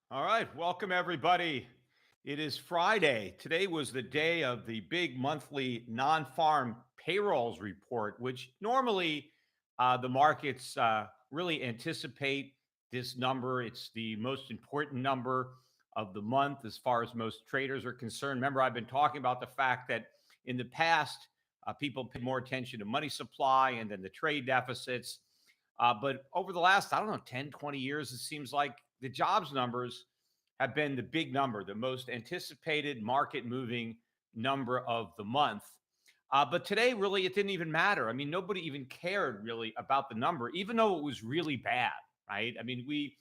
All right, welcome everybody. It is Friday. Today was the day of the big monthly non-farm payrolls report, which normally the markets really anticipate this number. It's the most important number of the month as far as most traders are concerned. Remember, I've been talking about the fact that in the past, people paid more attention to money supply and then the trade deficits. But over the last, I don't know, 10, 20 years, it seems like the jobs numbers have been the big number, the most anticipated market moving number of the month. But today, really, it didn't even matter. I mean, nobody even cared really about the number, even though it was really bad, right? I mean, we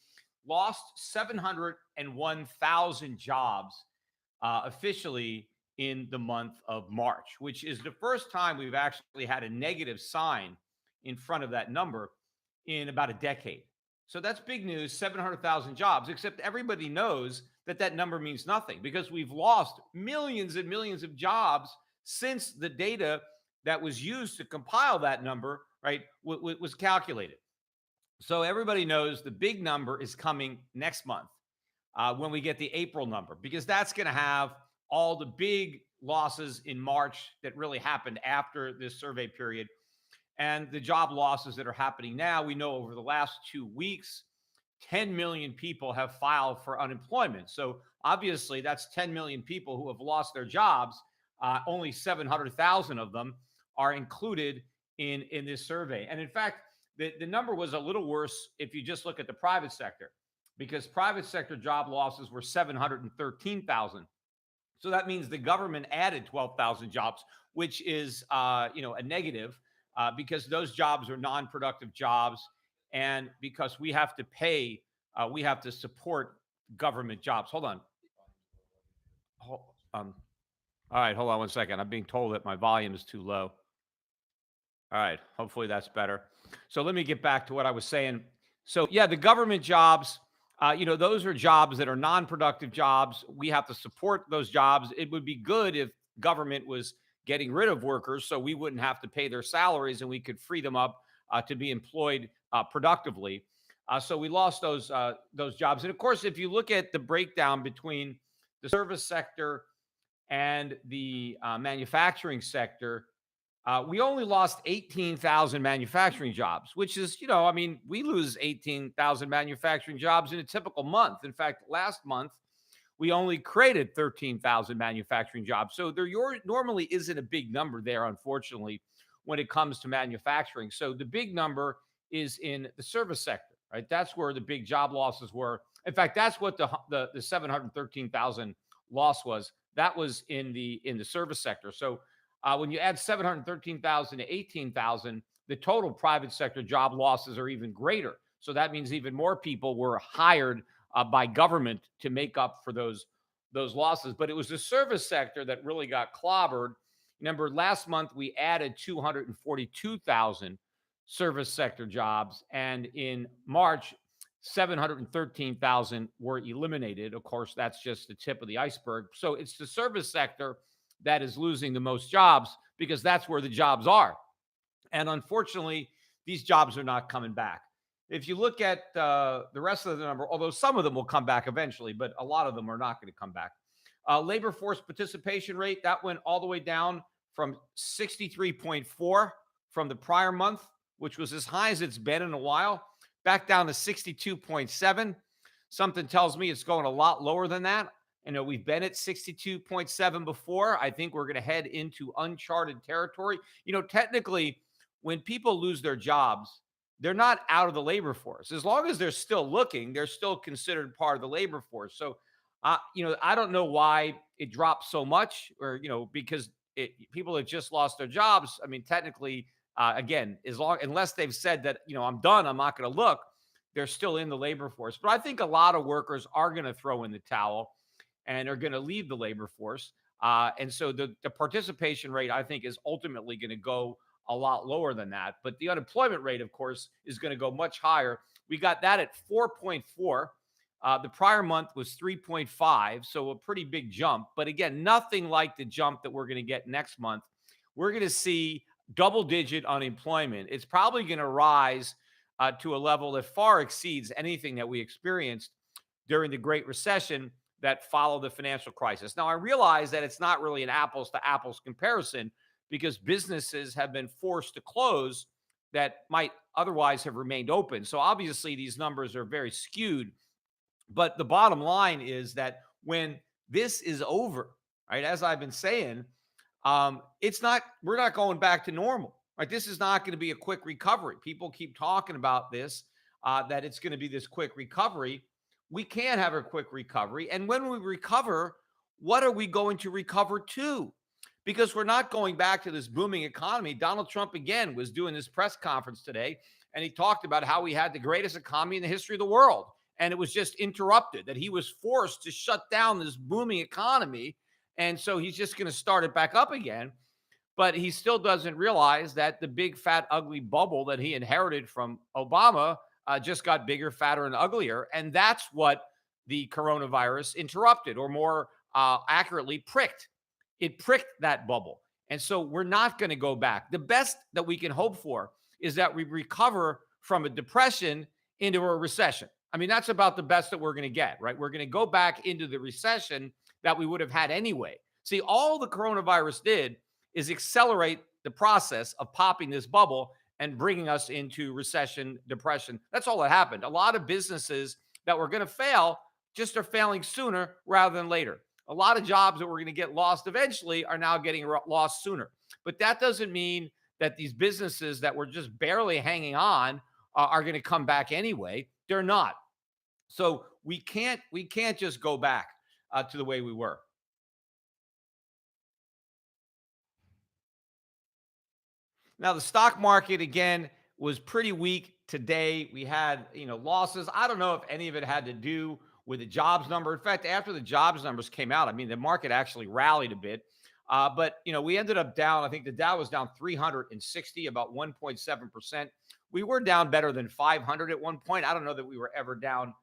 lost 701,000 jobs officially in the month of March, which is the first time we've actually had a negative sign in front of that number in about a decade. So that's big news, 700,000 jobs, except everybody knows that that number means nothing because we've lost millions and millions of jobs since the data that was used to compile that number, right, was calculated. So everybody knows the big number is coming next month when we get the April number, because that's going to have all the big losses in March that really happened after this survey period and the job losses that are happening now. We know over the last 2 weeks, 10 million people have filed for unemployment. So obviously, that's 10 million people who have lost their jobs. Only 700,000 of them are included in this survey. And in fact, the number was a little worse if you just look at the private sector, because private sector job losses were 713,000. So that means the government added 12,000 jobs, which is a negative because those jobs are non-productive jobs, and because we have to pay, we have to support government jobs. Hold on. All right, hold on one second. I'm being told that my volume is too low. All right, hopefully that's better. So let me get back to what I was saying. So yeah, the government jobs, those are jobs that are non-productive jobs. We have to support those jobs. It would be good if government was getting rid of workers so we wouldn't have to pay their salaries and we could free them up to be employed productively. So we lost those jobs. And of course, if you look at the breakdown between the service sector and the manufacturing sector, we only lost 18,000 manufacturing jobs, which is, we lose 18,000 manufacturing jobs in a typical month. In fact, last month, we only created 13,000 manufacturing jobs. So there normally isn't a big number there, unfortunately, when it comes to manufacturing. So the big number is in the service sector, right? That's where the big job losses were. In fact, that's what the 713,000 loss was. That was in the service sector. So when you add 713,000 to 18,000, the total private sector job losses are even greater. So that means even more people were hired by government to make up for those losses. But it was the service sector that really got clobbered. Remember, last month we added 242,000 service sector jobs, and in March, 713,000 were eliminated. Of course, that's just the tip of the iceberg. So it's the service sector that is losing the most jobs because that's where the jobs are. And unfortunately, these jobs are not coming back. If you look at the rest of the number, although some of them will come back eventually, but a lot of them are not going to come back. Labor force participation rate, that went all the way down from 63.4 from the prior month, which was as high as it's been in a while, back down to 62.7. Something tells me it's going a lot lower than that. We've been at 62.7 before. I think we're going to head into uncharted territory. Technically, when people lose their jobs, they're not out of the labor force. As long as they're still looking, they're still considered part of the labor force. So, I don't know why it dropped so much, or, because people have just lost their jobs. I mean, technically, again, unless they've said that, I'm done, I'm not going to look, they're still in the labor force. But I think a lot of workers are going to throw in the towel and are going to leave the labor force. And so the participation rate, I think, is ultimately going to go a lot lower than that. But the unemployment rate, of course, is going to go much higher. We got that at 4.4. The prior month was 3.5, so a pretty big jump. But again, nothing like the jump that we're going to get next month. We're going to see double-digit unemployment. It's probably going to rise to a level that far exceeds anything that we experienced during the Great Recession that followed the financial crisis. Now, I realize that it's not really an apples to apples comparison because businesses have been forced to close that might otherwise have remained open. So obviously, these numbers are very skewed. But the bottom line is that when this is over, right, as I've been saying, we're not going back to normal, right? This is not going to be a quick recovery. People keep talking about this, that it's going to be this quick recovery. We can't have a quick recovery. And when we recover, what are we going to recover to? Because we're not going back to this booming economy. Donald Trump, again, was doing this press conference today, and he talked about how we had the greatest economy in the history of the world. And it was just interrupted, that he was forced to shut down this booming economy. And so he's just going to start it back up again. But he still doesn't realize that the big, fat, ugly bubble that he inherited from Obama just got bigger, fatter, and uglier. And that's what the coronavirus interrupted, or more accurately, pricked. It pricked that bubble. And so we're not going to go back. The best that we can hope for is that we recover from a depression into a recession. I mean, that's about the best that we're going to get, right? We're going to go back into the recession that we would have had anyway. See, all the coronavirus did is accelerate the process of popping this bubble and bringing us into recession, depression. That's all that happened. A lot of businesses that were going to fail just are failing sooner rather than later. A lot of jobs that were going to get lost eventually are now getting lost sooner. But that doesn't mean that these businesses that were just barely hanging on are going to come back anyway. They're not. So we can't just go back to the way we were. Now, the stock market, again, was pretty weak today. We had, losses. I don't know if any of it had to do with the jobs number. In fact, after the jobs numbers came out, I mean, the market actually rallied a bit. But, we ended up down. I think the Dow was down 360, about 1.7%. We were down better than 500 at one point. I don't know that we were ever down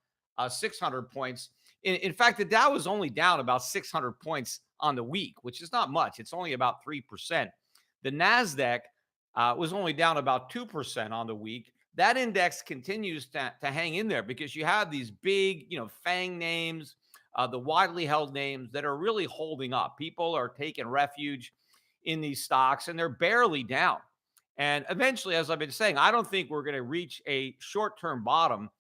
600 points. In fact, the Dow was only down about 600 points on the week, which is not much. It's only about 3%. The NASDAQ was only down about 2% on the week. That index continues to hang in there because you have these big, FANG names, the widely held names that are really holding up. People are taking refuge in these stocks, and they're barely down. And eventually, as I've been saying, I don't think we're going to reach a short-term bottom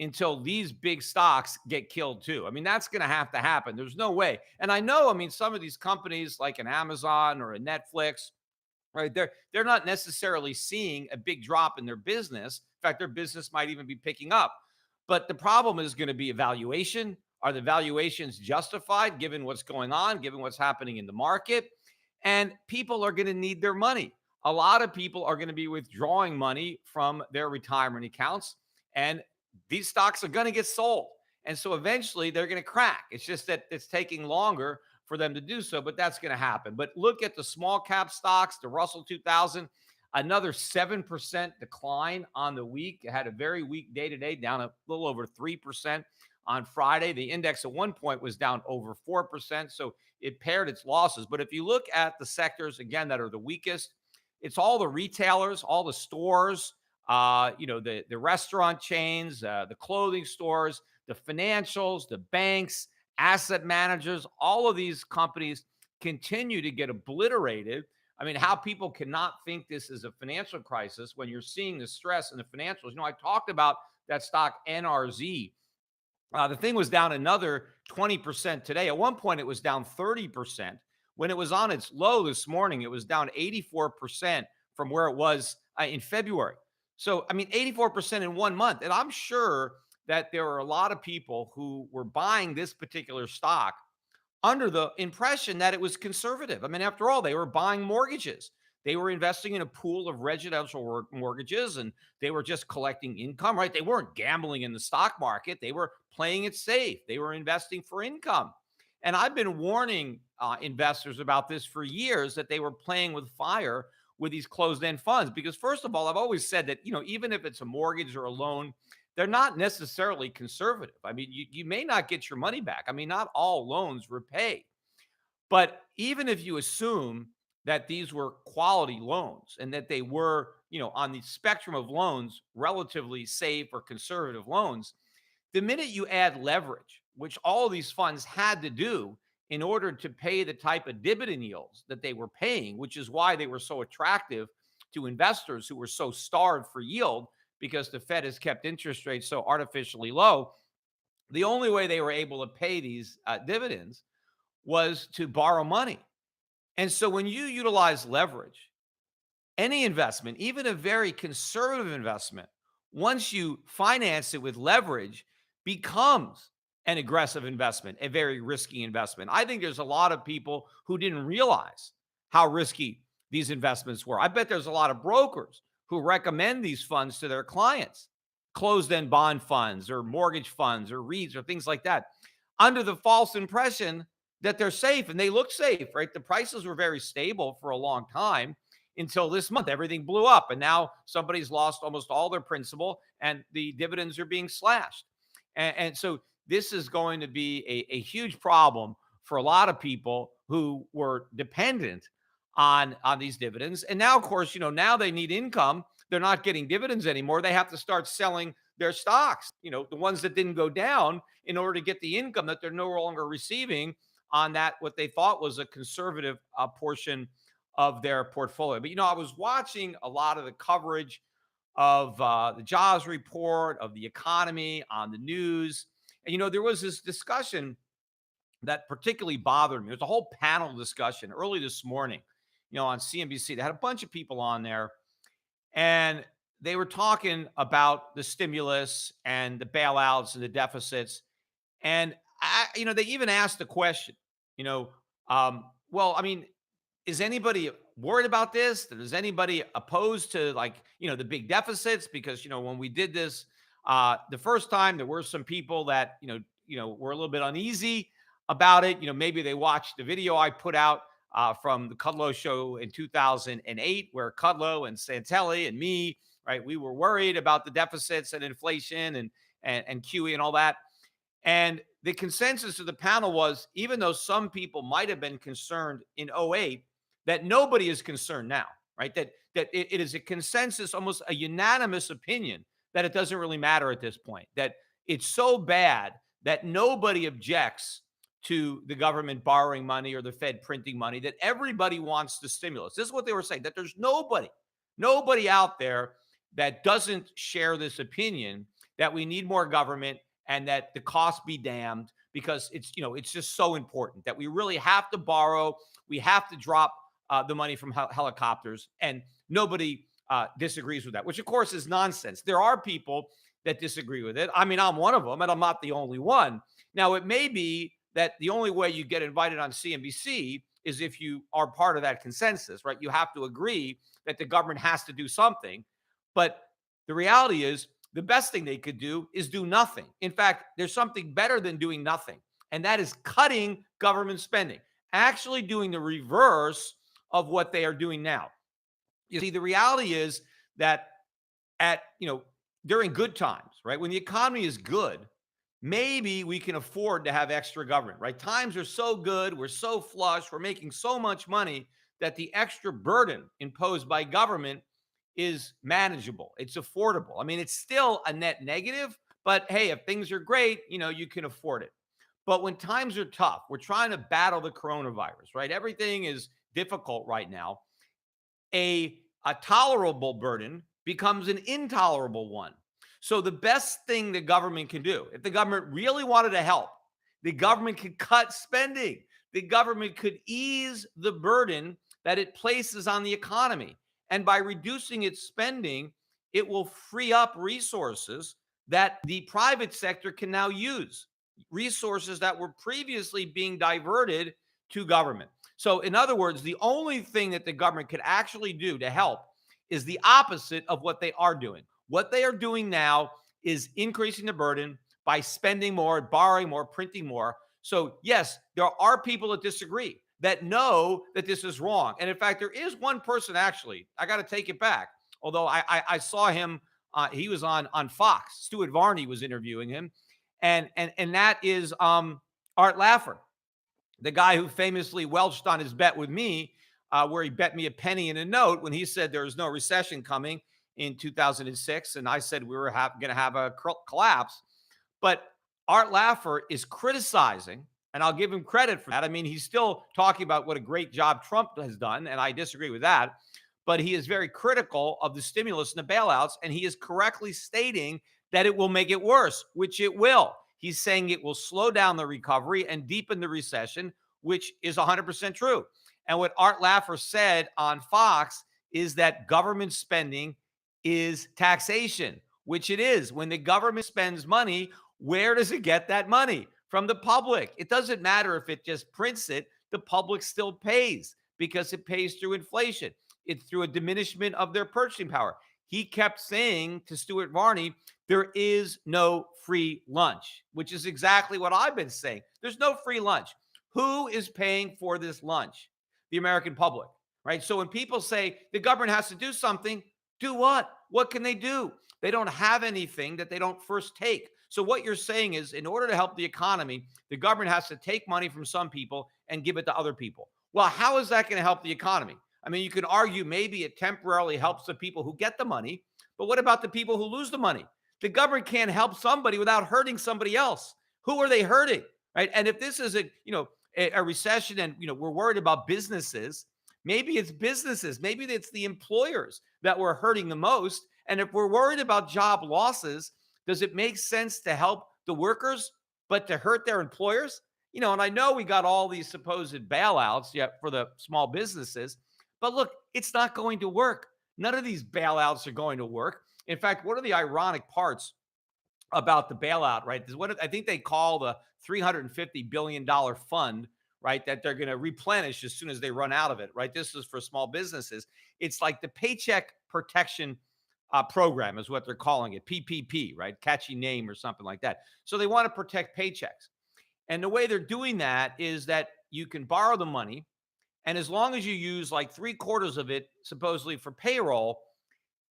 until these big stocks get killed too. I mean, that's going to have to happen. There's no way. And I know, some of these companies like an Amazon or a Netflix, right? They're not necessarily seeing a big drop in their business. In fact, their business might even be picking up. But the problem is going to be evaluation. Are the valuations justified given what's going on, given what's happening in the market? And people are going to need their money. A lot of people are going to be withdrawing money from their retirement accounts, and these stocks are going to get sold. And so eventually they're going to crack. It's just that it's taking longer for them to do so, but that's going to happen. But look at the small cap stocks, the Russell 2000, another 7% decline on the week. It had a very weak day today, down a little over 3% on Friday. The index at one point was down over 4%, so it paired its losses. But if you look at the sectors, again, that are the weakest, it's all the retailers, all the stores, the restaurant chains, the clothing stores, the financials, the banks, asset managers. All of these companies continue to get obliterated. I mean, how people cannot think this is a financial crisis when you're seeing the stress in the financials. I talked about that stock NRZ. The thing was down another 20% today. At one point, it was down 30%. When it was on its low this morning, it was down 84% from where it was in February. So, 84% in 1 month. And I'm sure that there are a lot of people who were buying this particular stock under the impression that it was conservative. After all, they were buying mortgages. They were investing in a pool of residential mortgages, and they were just collecting income, right? They weren't gambling in the stock market. They were playing it safe. They were investing for income. And I've been warning investors about this for years, that they were playing with fire with these closed-end funds. Because first of all, I've always said that, even if it's a mortgage or a loan, they're not necessarily conservative. You may not get your money back. Not all loans repay. But even if you assume that these were quality loans and that they were, on the spectrum of loans, relatively safe or conservative loans, The minute you add leverage, which all of these funds had to do in order to pay the type of dividend yields that they were paying, which is why they were so attractive to investors who were so starved for yield because the Fed has kept interest rates so artificially low. The only way they were able to pay these dividends was to borrow money. And so when you utilize leverage, any investment, even a very conservative investment, once you finance it with leverage, becomes an aggressive investment, a very risky investment. I think there's a lot of people who didn't realize how risky these investments were. I bet there's a lot of brokers who recommend these funds to their clients, closed-end bond funds or mortgage funds or REITs or things like that, under the false impression that they're safe, and they look safe, right? The prices were very stable for a long time until this month. Everything blew up, and now somebody's lost almost all their principal, and the dividends are being slashed. And so this is going to be a huge problem for a lot of people who were dependent on these dividends. And now, of course, now they need income. They're not getting dividends anymore. They have to start selling their stocks, the ones that didn't go down, in order to get the income that they're no longer receiving on that, what they thought was a conservative portion of their portfolio. But, I was watching a lot of the coverage of the jobs report, of the economy on the news. And, there was this discussion that particularly bothered me. There's a whole panel discussion early this morning, on CNBC. They had a bunch of people on there, and they were talking about the stimulus and the bailouts and the deficits. And, they even asked the question, well, I mean, is anybody worried about this? Is anybody opposed to, the big deficits? Because, when we did this the first time, there were some people that, were a little bit uneasy about it. Maybe they watched the video I put out from the Kudlow show in 2008, where Kudlow and Santelli and me, right, we were worried about the deficits and inflation and QE and all that. And the consensus of the panel was, even though some people might have been concerned in '08, that nobody is concerned now, right? That it is a consensus, almost a unanimous opinion, that it doesn't really matter at this point, that it's so bad that nobody objects to the government borrowing money or the Fed printing money, that everybody wants the stimulus. This is what they were saying, that there's nobody out there that doesn't share this opinion, that we need more government and that the cost be damned, because it's just so important that we really have to borrow. We have to drop the money from helicopters, and nobody disagrees with that, which of course is nonsense. There are people that disagree with it. I mean, I'm one of them, and I'm not the only one. Now, it may be that the only way you get invited on CNBC is if you are part of that consensus, right? You have to agree that the government has to do something. But the reality is, the best thing they could do is do nothing. In fact, there's something better than doing nothing, and that is cutting government spending, actually doing the reverse of what they are doing now. You see, the reality is that during good times, right, when the economy is good, maybe we can afford to have extra government, right? Times are so good, we're so flush, we're making so much money that the extra burden imposed by government is manageable. It's affordable. I mean, it's still a net negative, but hey, if things are great, you can afford it. But when times are tough, we're trying to battle the coronavirus, right? Everything is difficult right now. A tolerable burden becomes an intolerable one. So the best thing the government can do, if the government really wanted to help, the government could cut spending. The government could ease the burden that it places on the economy. And by reducing its spending, it will free up resources that the private sector can now use, resources that were previously being diverted to government. So in other words, the only thing that the government could actually do to help is the opposite of what they are doing. What they are doing now is increasing the burden by spending more, borrowing more, printing more. So yes, there are people that disagree, that know that this is wrong. And in fact, there is one person, actually, I got to take it back. Although I saw him, he was on Fox. Stuart Varney was interviewing him. And that is Art Laffer, the guy who famously welched on his bet with me, where he bet me a penny and a note when he said there was no recession coming in 2006. And I said we were going to have a collapse. But Art Laffer is criticizing, and I'll give him credit for that. I mean, he's still talking about what a great job Trump has done, and I disagree with that. But he is very critical of the stimulus and the bailouts, and he is correctly stating that it will make it worse, which it will. He's saying it will slow down the recovery and deepen the recession, which is 100% true. And what Art Laffer said on Fox is that government spending is taxation, which it is. When the government spends money, where does it get that money? From the public. It doesn't matter if it just prints it, the public still pays because it pays through inflation. It's through a diminishment of their purchasing power. He kept saying to Stuart Varney, there is no free lunch, which is exactly what I've been saying. There's no free lunch. Who is paying for this lunch? The American public, right? So when people say the government has to do something, do what? What can they do? They don't have anything that they don't first take. So what you're saying is, in order to help the economy, the government has to take money from some people and give it to other people. Well, how is that going to help the economy? I mean, you can argue maybe it temporarily helps the people who get the money, but what about the people who lose the money? The government can't help somebody without hurting somebody else. Who are they hurting, right? And if this is a recession and we're worried about businesses, maybe it's businesses, maybe it's the employers that we're hurting the most. And if we're worried about job losses, does it make sense to help the workers, but to hurt their employers? And I know we got all these supposed bailouts for the small businesses, but look, it's not going to work. None of these bailouts are going to work. In fact, one of the ironic parts about the bailout, right, is what I think they call the $350 billion fund, right, that they're going to replenish as soon as they run out of it, right? This is for small businesses. It's like the Paycheck Protection Program is what they're calling it, PPP, right? Catchy name or something like that. So they want to protect paychecks. And the way they're doing that is that you can borrow the money, and as long as you use like 3/4 of it, supposedly for payroll,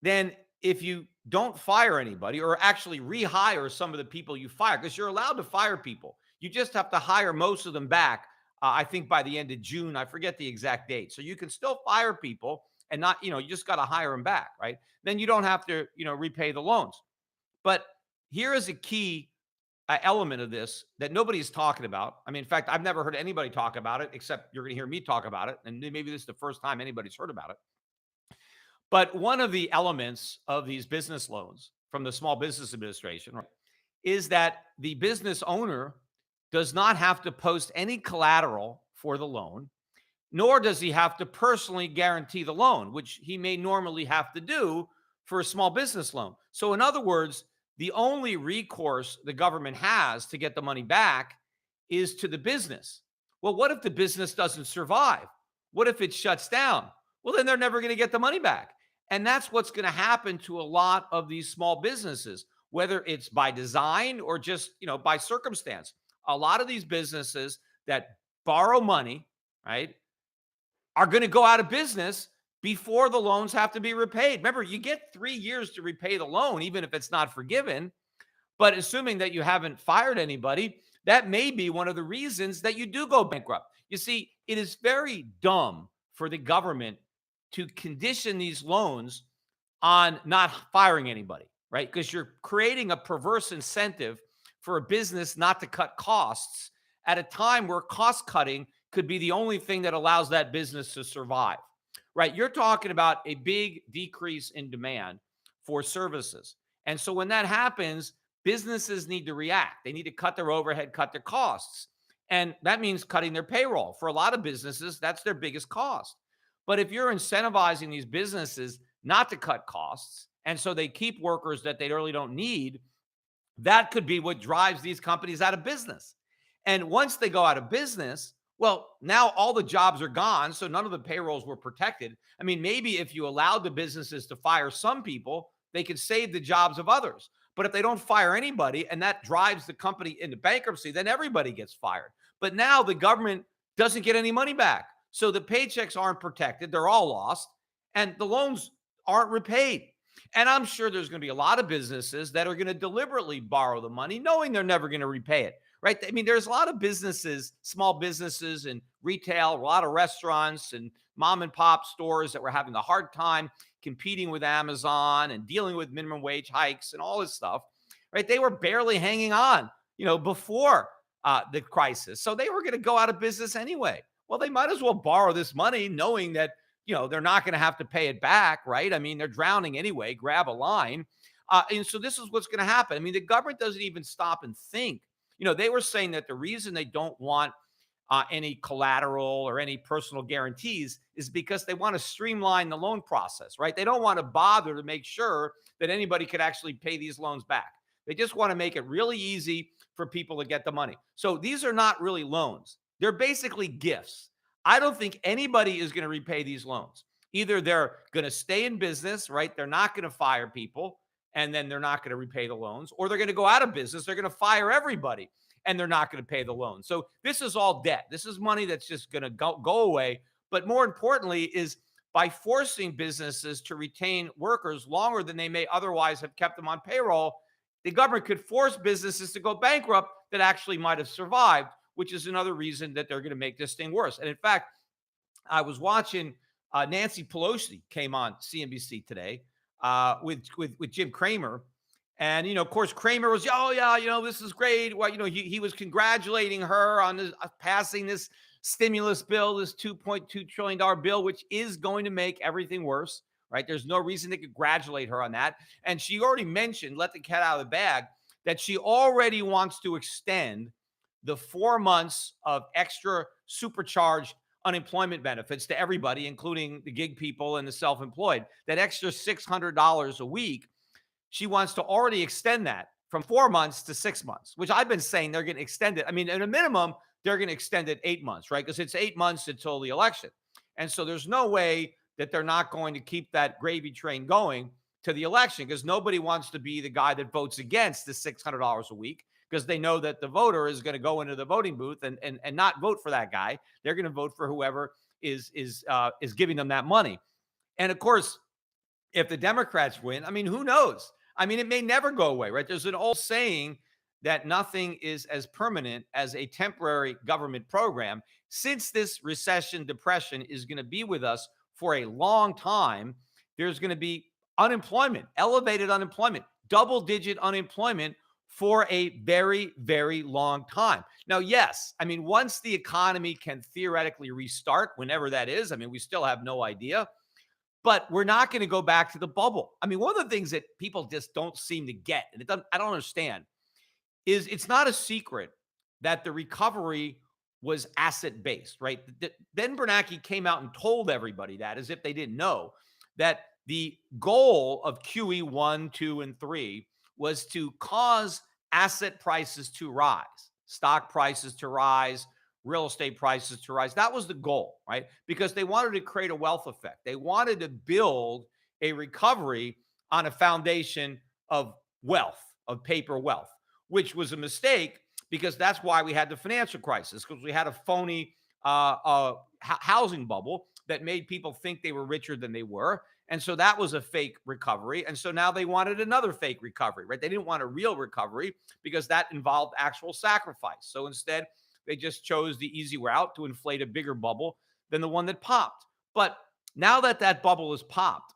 then if you don't fire anybody or actually rehire some of the people you fire, because you're allowed to fire people, you just have to hire most of them back, I think by the end of June. I forget the exact date. So you can still fire people and not, you just got to hire them back, right? Then you don't have to, repay the loans. But here is a key element of this that nobody's talking about. I mean, in fact, I've never heard anybody talk about it, except you're going to hear me talk about it. And maybe this is the first time anybody's heard about it. But one of the elements of these business loans from the Small Business Administration, right, is that the business owner does not have to post any collateral for the loan, nor does he have to personally guarantee the loan, which he may normally have to do for a small business loan. So in other words, the only recourse the government has to get the money back is to the business. Well, what if the business doesn't survive? What if it shuts down? Well, then they're never going to get the money back. And that's what's going to happen to a lot of these small businesses, whether it's by design or just, by circumstance. A lot of these businesses that borrow money, right, are going to go out of business before the loans have to be repaid. Remember, you get 3 years to repay the loan, even if it's not forgiven. But assuming that you haven't fired anybody, that may be one of the reasons that you do go bankrupt. You see, it is very dumb for the government to condition these loans on not firing anybody, right? Because you're creating a perverse incentive for a business not to cut costs at a time where cost cutting could be the only thing that allows that business to survive, right? You're talking about a big decrease in demand for services. And so when that happens, businesses need to react. They need to cut their overhead, cut their costs. And that means cutting their payroll. For a lot of businesses, that's their biggest cost. But if you're incentivizing these businesses not to cut costs, and so they keep workers that they really don't need, that could be what drives these companies out of business. And once they go out of business, well, now all the jobs are gone, so none of the payrolls were protected. I mean, maybe if you allowed the businesses to fire some people, they could save the jobs of others. But if they don't fire anybody and that drives the company into bankruptcy, then everybody gets fired. But now the government doesn't get any money back. So the paychecks aren't protected. They're all lost. And the loans aren't repaid. And I'm sure there's going to be a lot of businesses that are going to deliberately borrow the money, knowing they're never going to repay it, right? I mean, there's a lot of businesses, small businesses and retail, a lot of restaurants and mom and pop stores that were having a hard time competing with Amazon and dealing with minimum wage hikes and all this stuff. right? They were barely hanging on, before the crisis. So they were going to go out of business anyway. Well, they might as well borrow this money knowing that, they're not going to have to pay it back, right? I mean, they're drowning anyway. Grab a line. And so this is what's going to happen. I mean, the government doesn't even stop and think. They were saying that the reason they don't want any collateral or any personal guarantees is because they want to streamline the loan process, right? They don't want to bother to make sure that anybody could actually pay these loans back. They just want to make it really easy for people to get the money. So these are not really loans. They're basically gifts. I don't think anybody is going to repay these loans. Either they're going to stay in business, right? They're not going to fire people and then they're not going to repay the loans, or they're going to go out of business. They're going to fire everybody and they're not going to pay the loan. So this is all debt. This is money that's just going to go away. But more importantly is by forcing businesses to retain workers longer than they may otherwise have kept them on payroll, the government could force businesses to go bankrupt that actually might have survived, which is another reason that they're going to make this thing worse. And in fact, I was watching Nancy Pelosi came on CNBC today with Jim Cramer. And, of course, Cramer was, oh, yeah, this is great. Well, he was congratulating her on passing this stimulus bill, this $2.2 trillion bill, which is going to make everything worse, right? There's no reason to congratulate her on that. And she already mentioned, let the cat out of the bag, that she already wants to extend the 4 months of extra supercharged unemployment benefits to everybody, including the gig people and the self-employed. That extra $600 a week, she wants to already extend that from 4 months to 6 months, which I've been saying they're going to extend it. I mean, at a minimum, they're going to extend it 8 months, right? Because it's 8 months until the election. And so there's no way that they're not going to keep that gravy train going to the election, because nobody wants to be the guy that votes against the $600 a week, because they know that the voter is going to go into the voting booth and not vote for that guy. They're going to vote for whoever is giving them that money. And of course, if the Democrats win, I mean, who knows? I mean, it may never go away, right? There's an old saying that nothing is as permanent as a temporary government program. Since this recession, depression is going to be with us for a long time, there's going to be unemployment, elevated unemployment, double-digit unemployment for a very, very long time. Now, yes, I mean, once the economy can theoretically restart, whenever that is, I mean, we still have no idea. But we're not going to go back to the bubble. I mean, one of the things that people just don't seem to get, and I don't understand, is it's not a secret that the recovery was asset-based, right? Ben Bernanke came out and told everybody that, as if they didn't know, that the goal of QE 1, 2, and 3 was to cause asset prices to rise, stock prices to rise, real estate prices to rise. That was the goal, right? Because they wanted to create a wealth effect. They wanted to build a recovery on a foundation of wealth, of paper wealth, which was a mistake, because that's why we had the financial crisis, because we had a phony housing bubble that made people think they were richer than they were. And so that was a fake recovery. And so now they wanted another fake recovery, right? They didn't want a real recovery because that involved actual sacrifice. So instead, they just chose the easy route to inflate a bigger bubble than the one that popped. But now that that bubble is popped,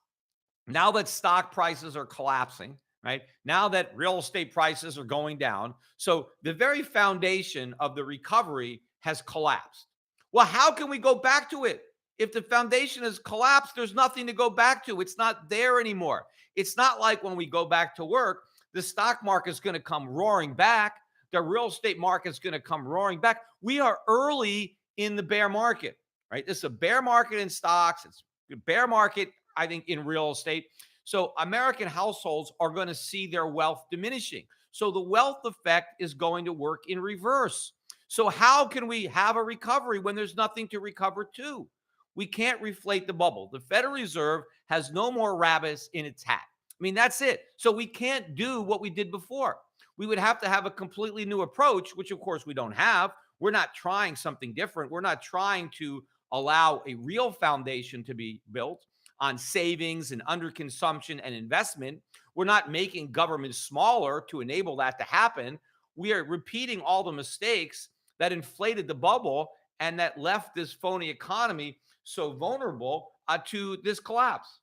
now that stock prices are collapsing, right? Now that real estate prices are going down, so the very foundation of the recovery has collapsed. Well, how can we go back to it? If the foundation has collapsed, there's nothing to go back to. It's not there anymore. It's not like when we go back to work, the stock market's going to come roaring back. The real estate market's going to come roaring back. We are early in the bear market, right? This is a bear market in stocks. It's a bear market, I think, in real estate. So American households are going to see their wealth diminishing. So the wealth effect is going to work in reverse. So how can we have a recovery when there's nothing to recover to? We can't reflate the bubble. The Federal Reserve has no more rabbits in its hat. I mean, that's it. So we can't do what we did before. We would have to have a completely new approach, which of course we don't have. We're not trying something different. We're not trying to allow a real foundation to be built on savings and underconsumption and investment. We're not making government smaller to enable that to happen. We are repeating all the mistakes that inflated the bubble and that left this phony economy so vulnerable to this collapse.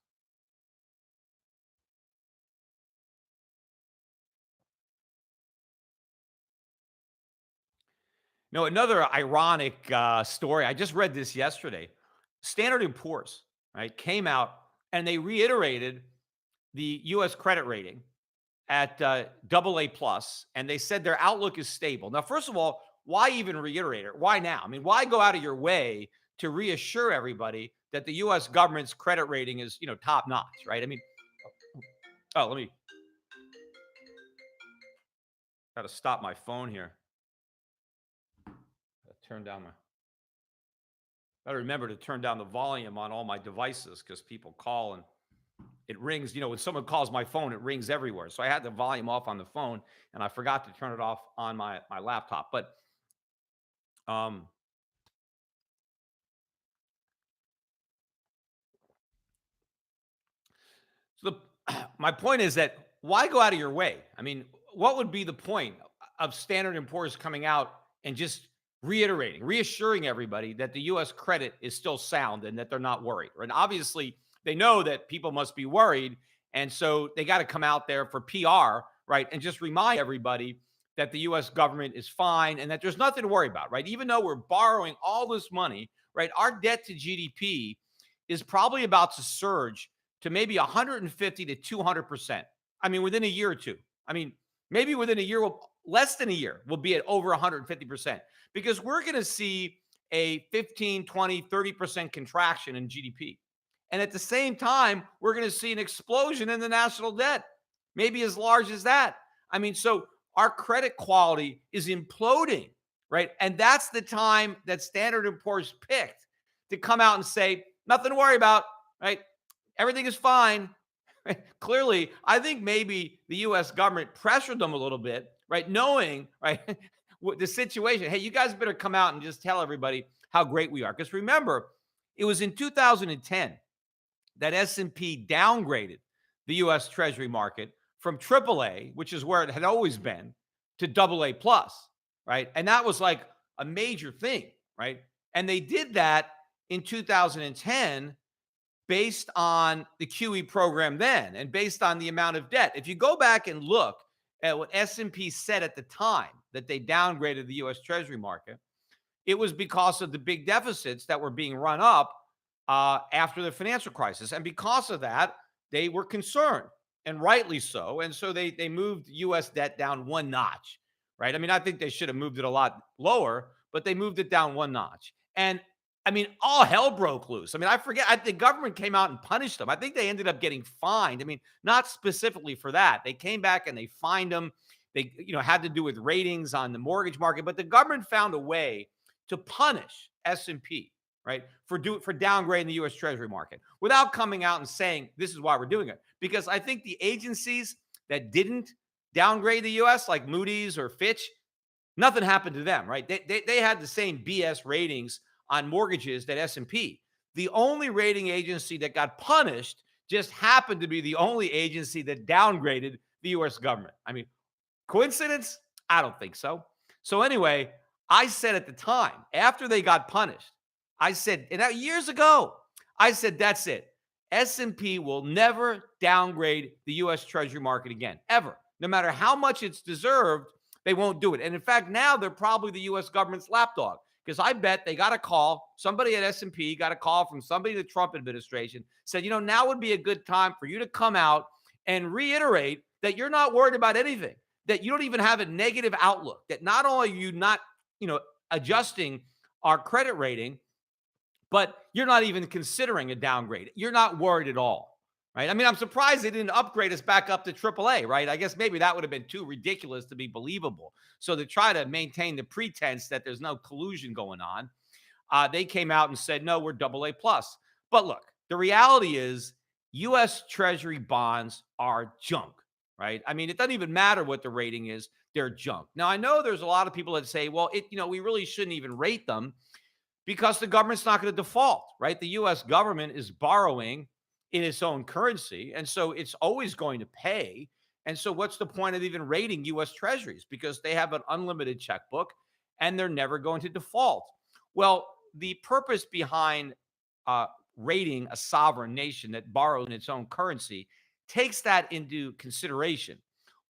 No, another ironic story. I just read this yesterday. Standard and Poor's, right, came out and they reiterated the U.S. credit rating at AA plus, and they said their outlook is stable. Now, first of all, why even reiterate it? Why now? I mean, why go out of your way to reassure everybody that the U.S. government's credit rating is, top notch, right? I mean, let me got to stop my phone here. Turn down my. Got to remember to turn down the volume on all my devices because people call and it rings. When someone calls my phone, it rings everywhere. So I had the volume off on the phone and I forgot to turn it off on my laptop. But um, so my point is that why go out of your way? I mean, what would be the point of Standard and Poor's coming out and just reassuring everybody that the U.S. credit is still sound and that they're not worried? And obviously, they know that people must be worried, and so they got to come out there for PR, right, and just remind everybody that the U.S. government is fine and that there's nothing to worry about, right? Even though we're borrowing all this money, right, our debt to GDP is probably about to surge to maybe 150 to 200%. I mean, within a year or two. I mean, maybe within a year, less than a year, we'll be at over 150% because we're going to see a 15, 20, 30% contraction in GDP. And at the same time, we're going to see an explosion in the national debt, maybe as large as that. I mean, so our credit quality is imploding, right? And that's the time that Standard & Poor's picked to come out and say, nothing to worry about, right? Everything is fine. Clearly, I think maybe the U.S. government pressured them a little bit, right? Knowing, right, the situation. Hey, you guys better come out and just tell everybody how great we are. Because remember, it was in 2010 that S&P downgraded the U.S. Treasury market from AAA, which is where it had always been, to AA plus, right? And that was like a major thing, right? And they did that in 2010 based on the QE program then and based on the amount of debt. If you go back and look at what S&P said at the time that they downgraded the U.S. Treasury market, it was because of the big deficits that were being run up after the financial crisis. And because of that, they were concerned, and rightly so. And so they moved U.S. debt down one notch, right? I mean, I think they should have moved it a lot lower, but they moved it down one notch. And I mean, all hell broke loose. I mean, the government came out and punished them. I think they ended up getting fined. I mean, not specifically for that. They came back and they fined them. They, had to do with ratings on the mortgage market, but the government found a way to punish S&P, right, for downgrading the U.S. Treasury market without coming out and saying this is why we're doing it. Because I think the agencies that didn't downgrade the U.S., like Moody's or Fitch, nothing happened to them, right? They had the same BS ratings on mortgages that S&P. The only rating agency that got punished just happened to be the only agency that downgraded the U.S. government. I mean, coincidence? I don't think so. So anyway, I said at the time, after they got punished, I said, and years ago, I said, that's it. S&P will never downgrade the U.S. Treasury market again, ever. No matter how much it's deserved, they won't do it. And in fact, now they're probably the U.S. government's lapdog. Because I bet they got a call, somebody at S&P got a call from somebody in the Trump administration, said, now would be a good time for you to come out and reiterate that you're not worried about anything, that you don't even have a negative outlook, that not only are you not, adjusting our credit rating, but you're not even considering a downgrade. You're not worried at all, right? I mean, I'm surprised they didn't upgrade us back up to AAA, right? I guess maybe that would have been too ridiculous to be believable. So to try to maintain the pretense that there's no collusion going on, they came out and said, no, we're AA plus. But look, the reality is U.S. Treasury bonds are junk, right? I mean, it doesn't even matter what the rating is. They're junk. Now, I know there's a lot of people that say, well, we really shouldn't even rate them because the government's not going to default, right? The U.S. government is borrowing in its own currency, and so it's always going to pay. And so what's the point of even rating U.S. Treasuries? Because they have an unlimited checkbook and they're never going to default. Well, the purpose behind rating a sovereign nation that borrows in its own currency takes that into consideration.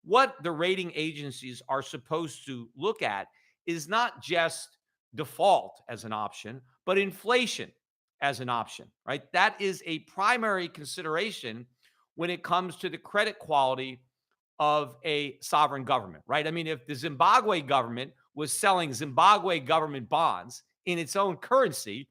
What the rating agencies are supposed to look at is not just default as an option, but inflation as an option, right? That is a primary consideration when it comes to the credit quality of a sovereign government, right? I mean, if the Zimbabwe government was selling Zimbabwe government bonds in its own currency,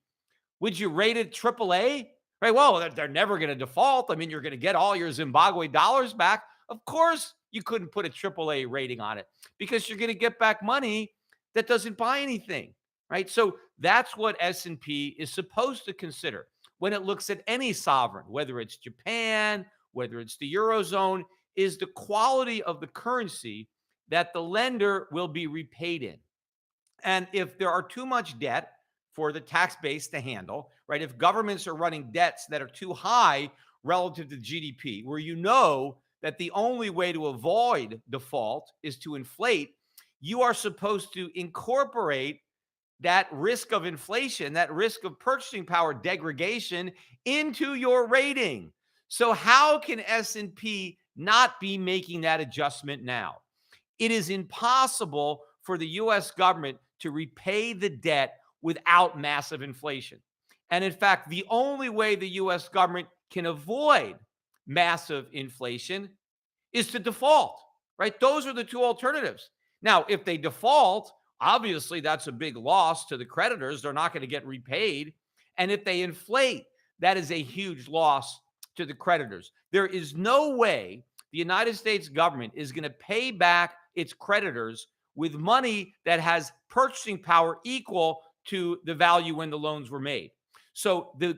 would you rate it AAA? Right. Well, they're never going to default. I mean, you're going to get all your Zimbabwe dollars back. Of course, you couldn't put a AAA rating on it because you're going to get back money that doesn't buy anything. Right. So that's what S&P is supposed to consider when it looks at any sovereign, whether it's Japan, whether it's the Eurozone, is the quality of the currency that the lender will be repaid in. And if there are too much debt for the tax base to handle, right? If governments are running debts that are too high relative to GDP, where you know that the only way to avoid default is to inflate, you are supposed to incorporate that risk of inflation, that risk of purchasing power degradation into your rating. So how can S&P not be making that adjustment now? It is impossible for the US government to repay the debt without massive inflation. And in fact, the only way the US government can avoid massive inflation is to default, right? Those are the two alternatives. Now, if they default, obviously that's a big loss to the creditors. They're not going to get repaid. And if they inflate, that is a huge loss to the creditors. There is no way the United States government is going to pay back its creditors with money that has purchasing power equal to the value when the loans were made. So the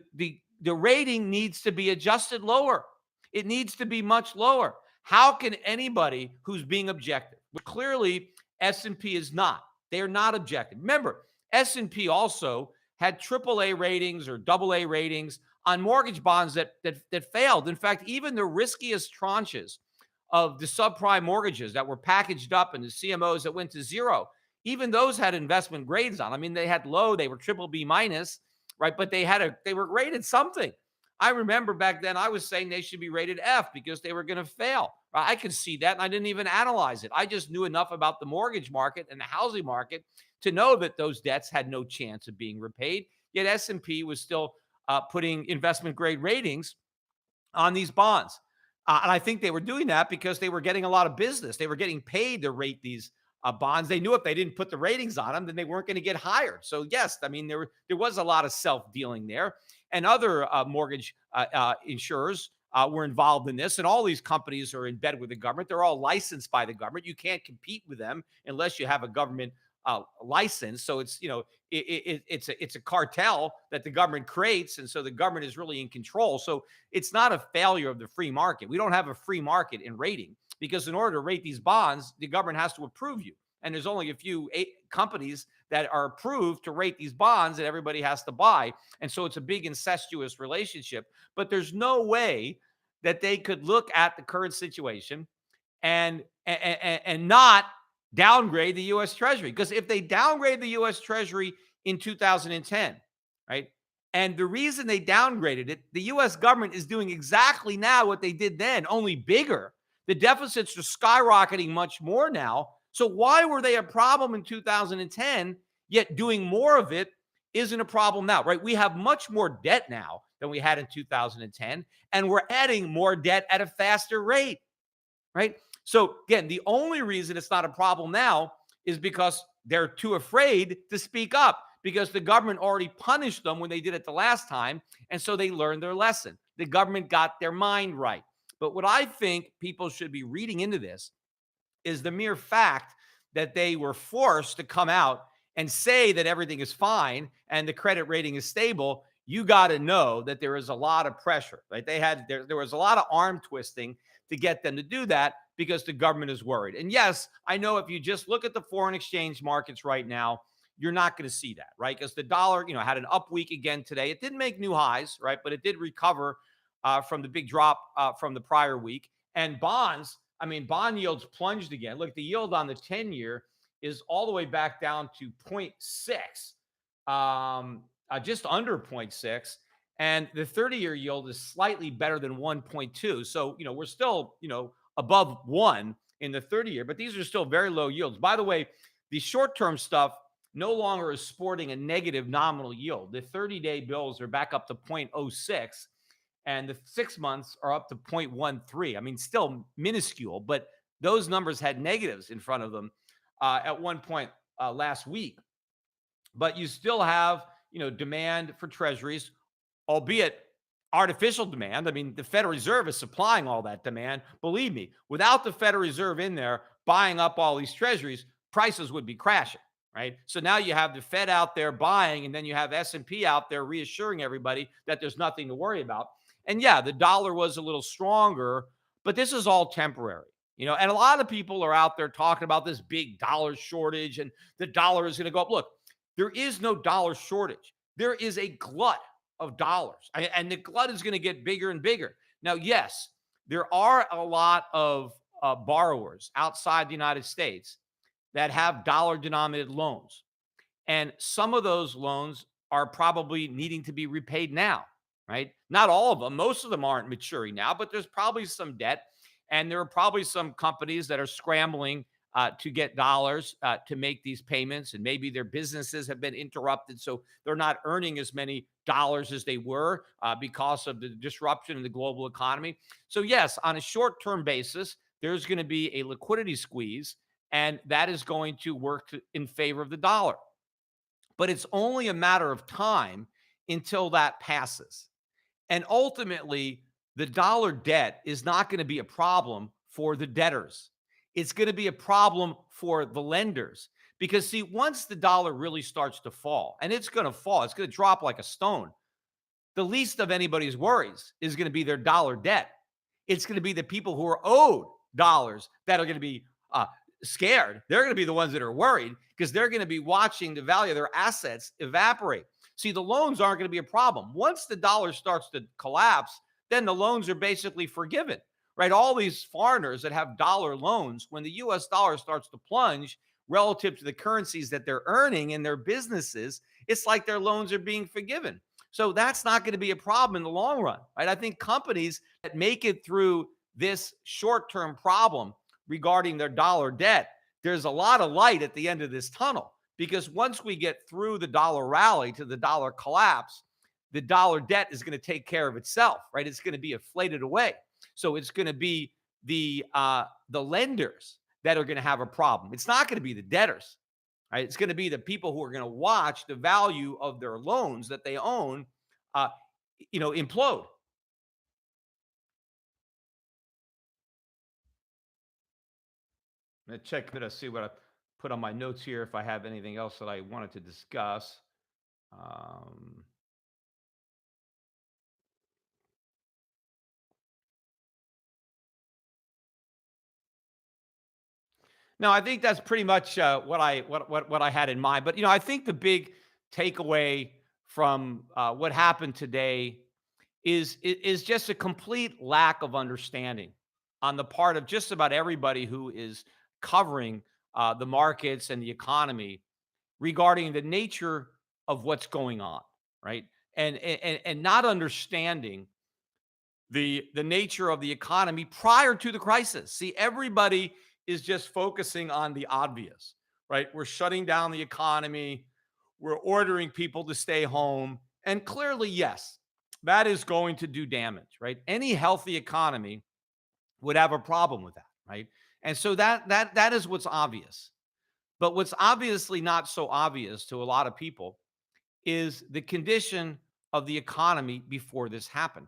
rating needs to be adjusted lower. It needs to be much lower. How can anybody who's being objective? But clearly S&P is not. They are not objective. Remember, S&P also had AAA ratings or AA ratings on mortgage bonds that failed. In fact, even the riskiest tranches of the subprime mortgages that were packaged up and the CMOs that went to zero, even those had investment grades on. I mean, they had low, they were triple B minus, right? But they were rated something. I remember back then I was saying they should be rated F because they were going to fail. I could see that, and I didn't even analyze it. I just knew enough about the mortgage market and the housing market to know that those debts had no chance of being repaid. Yet S&P was still putting investment grade ratings on these bonds. And I think they were doing that because they were getting a lot of business. They were getting paid to rate these bonds. They knew if they didn't put the ratings on them, then they weren't going to get hired. So yes, I mean, there was a lot of self-dealing there. And other mortgage insurers were involved in this. And all these companies are in bed with the government. They're all licensed by the government. You can't compete with them unless you have a government license. So it's, it's a cartel that the government creates. And so the government is really in control. So it's not a failure of the free market. We don't have a free market in rating because in order to rate these bonds, the government has to approve you. And there's only a few companies that are approved to rate these bonds that everybody has to buy. And so it's a big incestuous relationship. But there's no way that they could look at the current situation and not downgrade the U.S. Treasury. Because if they downgrade the U.S. Treasury in 2010, right, and the reason they downgraded it, the U.S. government is doing exactly now what they did then, only bigger. The deficits are skyrocketing much more now. So why were they a problem in 2010, yet doing more of it isn't a problem now, right? We have much more debt now than we had in 2010, and we're adding more debt at a faster rate, right? So again, the only reason it's not a problem now is because they're too afraid to speak up because the government already punished them when they did it the last time, and so they learned their lesson. The government got their mind right. But what I think people should be reading into this is the mere fact that they were forced to come out and say that everything is fine and the credit rating is stable. You got to know that there is a lot of pressure, right? There was a lot of arm twisting to get them to do that because the government is worried. And yes, I know if you just look at the foreign exchange markets right now, you're not going to see that, right? Because the dollar, had an up week again today. It didn't make new highs, right? But it did recover from the big drop from the prior week. And bonds, bond yields plunged again. Look, the yield on the 10-year is all the way back down to 0.6, just under 0.6. And the 30-year yield is slightly better than 1.2. So, we're still, above 1 in the 30-year, but these are still very low yields. By the way, The short-term stuff no longer is sporting a negative nominal yield. The 30-day bills are back up to 0.06, and the 6 months are up to 0.13. I mean, still minuscule, but those numbers had negatives in front of them at one point last week. But you still have, demand for treasuries, albeit artificial demand. I mean, the Federal Reserve is supplying all that demand. Believe me, without the Federal Reserve in there buying up all these treasuries, prices would be crashing, right? So now you have the Fed out there buying, and then you have S&P out there reassuring everybody that there's nothing to worry about. And yeah, the dollar was a little stronger, but this is all temporary. And a lot of people are out there talking about this big dollar shortage and the dollar is going to go up. Look, there is no dollar shortage. There is a glut of dollars, and the glut is going to get bigger and bigger. Now, yes, there are a lot of borrowers outside the United States that have dollar-denominated loans, and some of those loans are probably needing to be repaid now, right? Not all of them. Most of them aren't maturing now, but there's probably some debt, and there are probably some companies that are scrambling to get dollars to make these payments, and maybe their businesses have been interrupted, so they're not earning as many dollars as they were because of the disruption in the global economy. So yes, on a short-term basis, there's going to be a liquidity squeeze, and that is going to work in favor of the dollar. But it's only a matter of time until that passes. And ultimately, the dollar debt is not going to be a problem for the debtors. It's going to be a problem for the lenders. Because, see, once the dollar really starts to fall, and it's going to fall, it's going to drop like a stone, the least of anybody's worries is going to be their dollar debt. It's going to be the people who are owed dollars that are going to be scared. They're going to be the ones that are worried because they're going to be watching the value of their assets evaporate. See, the loans aren't going to be a problem. Once the dollar starts to collapse, then the loans are basically forgiven, right? All these foreigners that have dollar loans, when the US dollar starts to plunge relative to the currencies that they're earning in their businesses, it's like their loans are being forgiven. So that's not going to be a problem in the long run, right? I think companies that make it through this short-term problem regarding their dollar debt, there's a lot of light at the end of this tunnel, because once we get through the dollar rally to the dollar collapse, the dollar debt is going to take care of itself, right? It's going to be inflated away. So it's going to be the lenders that are going to have a problem. It's not going to be the debtors, right? It's going to be the people who are going to watch the value of their loans that they own, implode. I'm going to see what I put on my notes here, if I have anything else that I wanted to discuss. No, I think that's pretty much what I had in mind. But I think the big takeaway from what happened today is just a complete lack of understanding on the part of just about everybody who is covering the markets and the economy regarding the nature of what's going on, right? And not understanding the nature of the economy prior to the crisis. See, everybody is just focusing on the obvious, right? We're shutting down the economy. We're ordering people to stay home. And clearly, yes, that is going to do damage, right? Any healthy economy would have a problem with that, right? And so that is what's obvious. But what's obviously not so obvious to a lot of people is the condition of the economy before this happened.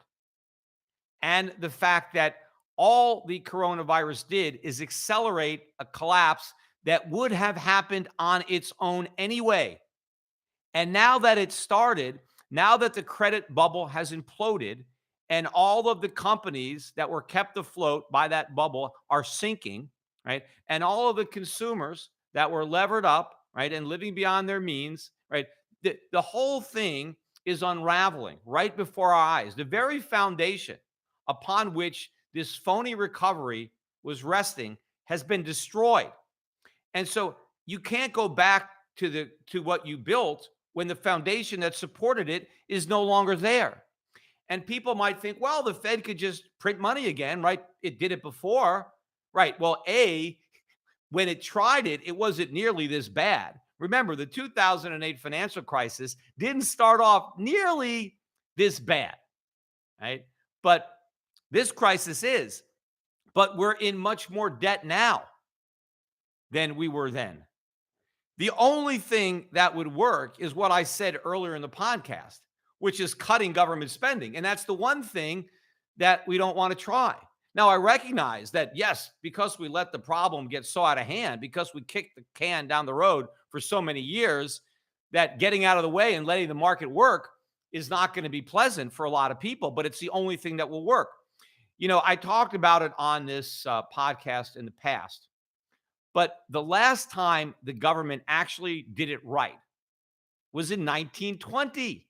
And the fact that all the coronavirus did is accelerate a collapse that would have happened on its own anyway. And now that it started, now that the credit bubble has imploded and all of the companies that were kept afloat by that bubble are sinking, right? And all of the consumers that were levered up, right, and living beyond their means, right? The whole thing is unraveling right before our eyes. The very foundation upon which this phony recovery was resting has been destroyed. And so you can't go back to what you built when the foundation that supported it is no longer there. And people might think, well, the Fed could just print money again, right? It did it before, right? Well, when it tried it, it wasn't nearly this bad. Remember, the 2008 financial crisis didn't start off nearly this bad, right? But this crisis is. But we're in much more debt now than we were then. The only thing that would work is what I said earlier in the podcast, which is cutting government spending. And that's the one thing that we don't want to try. Now, I recognize that, yes, because we let the problem get so out of hand, because we kicked the can down the road for so many years, that getting out of the way and letting the market work is not going to be pleasant for a lot of people, but it's the only thing that will work. You know, I talked about it on this podcast in the past, but the last time the government actually did it right was in 1920,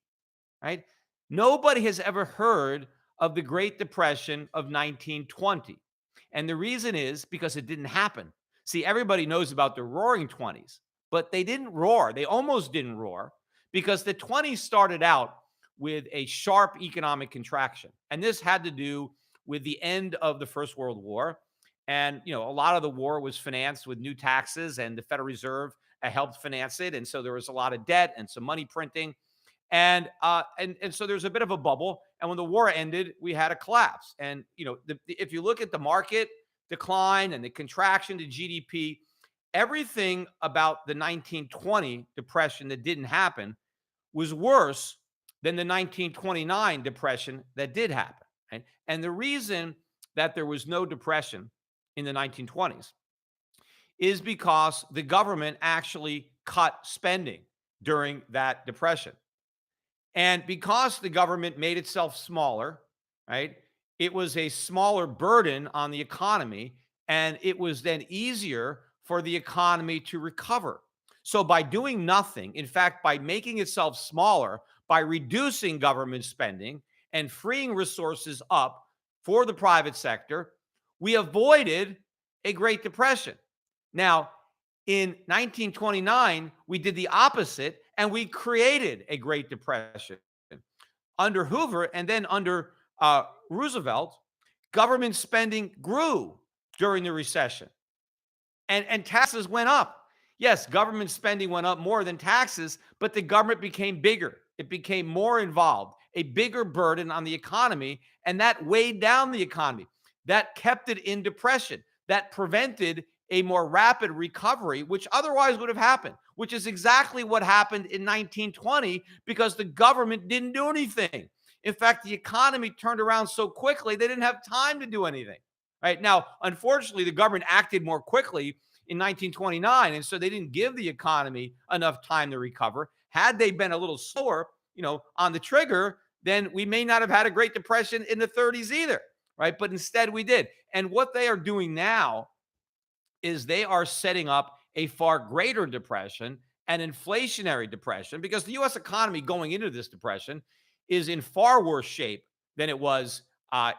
right? Nobody has ever heard of the Great Depression of 1920. And the reason is because it didn't happen. See, everybody knows about the roaring 20s, but they didn't roar. They almost didn't roar because the 20s started out with a sharp economic contraction. And this had to do with the end of the First World War. And, you know, a lot of the war was financed with new taxes, and the Federal Reserve helped finance it. And so there was a lot of debt and some money printing. And so there's a bit of a bubble. And when the war ended, we had a collapse. And, you know, if you look at the market decline and the contraction to GDP, everything about the 1920 depression that didn't happen was worse than the 1929 depression that did happen. Right? And the reason that there was no depression in the 1920s is because the government actually cut spending during that depression. And because the government made itself smaller, right, it was a smaller burden on the economy, and it was then easier for the economy to recover. So by doing nothing, in fact, by making itself smaller, by reducing government spending and freeing resources up for the private sector, we avoided a Great Depression. Now, in 1929, we did the opposite, and we created a Great Depression. Under Hoover and then under Roosevelt, government spending grew during the recession, and taxes went up. Yes, government spending went up more than taxes, but the government became bigger. It became more involved, a bigger burden on the economy, and that weighed down the economy. That kept it in depression. That prevented a more rapid recovery, which otherwise would have happened, which is exactly what happened in 1920 because the government didn't do anything. In fact, the economy turned around so quickly, they didn't have time to do anything. Right now, unfortunately, the government acted more quickly in 1929, and so they didn't give the economy enough time to recover. Had they been a little slower, you know, on the trigger, then we may not have had a Great Depression in the 30s either, right? But instead we did. And what they are doing now is they are setting up a far greater depression, an inflationary depression, because the U.S. economy going into this depression is in far worse shape than it was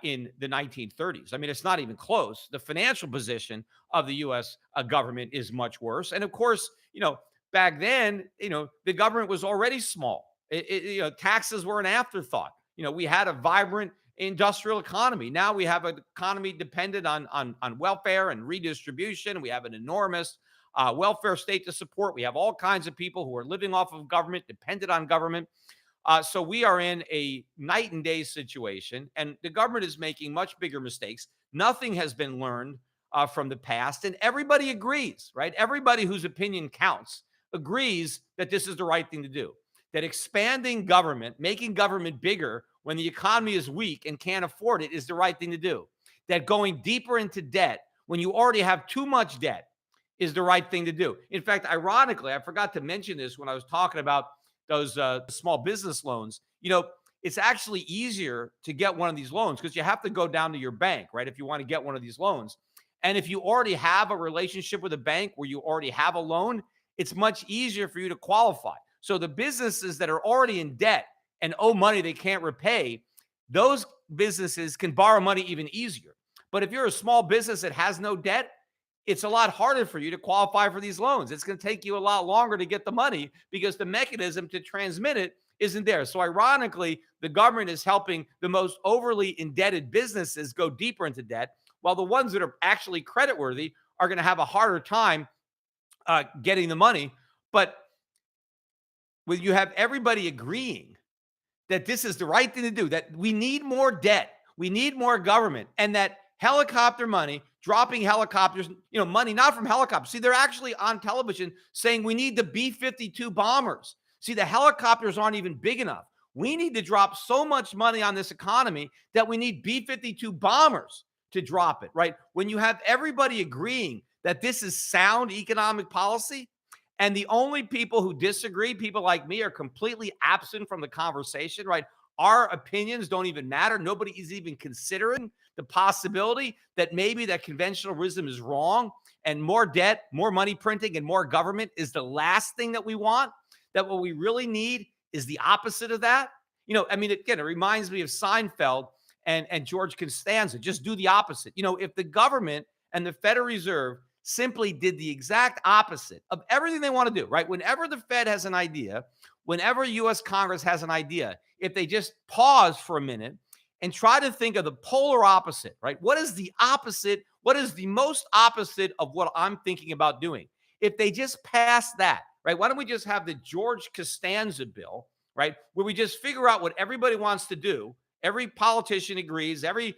in the 1930s. I mean, it's not even close. The financial position of the U.S. Government is much worse. And of course, you know, back then, you know, the government was already small. You know, taxes were an afterthought. You know, we had a vibrant industrial economy. Now we have an economy dependent on welfare and redistribution. We have an enormous welfare state to support. We have all kinds of people who are living off of government, dependent on government. So we are in a night and day situation, and the government is making much bigger mistakes. Nothing has been learned from the past, and everybody agrees, right? Everybody whose opinion counts agrees that this is the right thing to do, that expanding government, making government bigger when the economy is weak and can't afford it is the right thing to do, that going deeper into debt when you already have too much debt is the right thing to do. In fact, ironically, I forgot to mention this when I was talking about those small business loans. You know, it's actually easier to get one of these loans because you have to go down to your bank, right? If you want to get one of these loans. And if you already have a relationship with a bank where you already have a loan, it's much easier for you to qualify. So the businesses that are already in debt and owe money they can't repay, those businesses can borrow money even easier. But if you're a small business that has no debt, it's a lot harder for you to qualify for these loans. It's going to take you a lot longer to get the money because the mechanism to transmit it isn't there. So ironically, the government is helping the most overly indebted businesses go deeper into debt, while the ones that are actually creditworthy are going to have a harder time getting the money. But when you have everybody agreeing that this is the right thing to do, that we need more debt, we need more government, and that helicopter money, dropping helicopters, money not from helicopters. See, they're actually on television saying we need the B-52 bombers. See, the helicopters aren't even big enough. We need to drop so much money on this economy that we need B-52 bombers to drop it, right? When you have everybody agreeing that this is sound economic policy, and the only people who disagree, people like me, are completely absent from the conversation, right? Our opinions don't even matter. Nobody is even considering the possibility that maybe that conventional wisdom is wrong and more debt, more money printing, and more government is the last thing that we want. That what we really need is the opposite of that. Again, it reminds me of Seinfeld and George Costanza. Just do the opposite. If the government and the Federal Reserve simply did the exact opposite of everything they want to do, right? Whenever the Fed has an idea, whenever U.S. Congress has an idea, if they just pause for a minute and try to think of the polar opposite, right? What is the opposite? What is the most opposite of what I'm thinking about doing? If they just pass that, right? Why don't we just have the George Costanza bill, right? Where we just figure out what everybody wants to do. Every politician agrees, every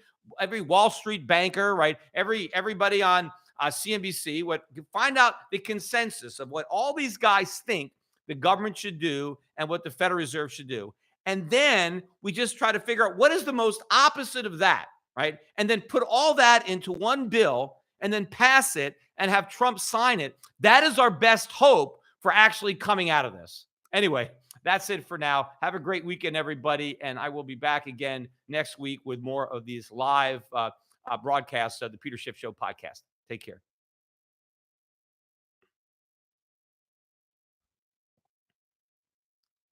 Wall Street banker, right? Everybody on CNBC, find out the consensus of what all these guys think the government should do and what the Federal Reserve should do. And then we just try to figure out what is the most opposite of that, right? And then put all that into one bill and then pass it and have Trump sign it. That is our best hope for actually coming out of this. Anyway, that's it for now. Have a great weekend, everybody. And I will be back again next week with more of these live broadcasts of the Peter Schiff Show podcast. Take care.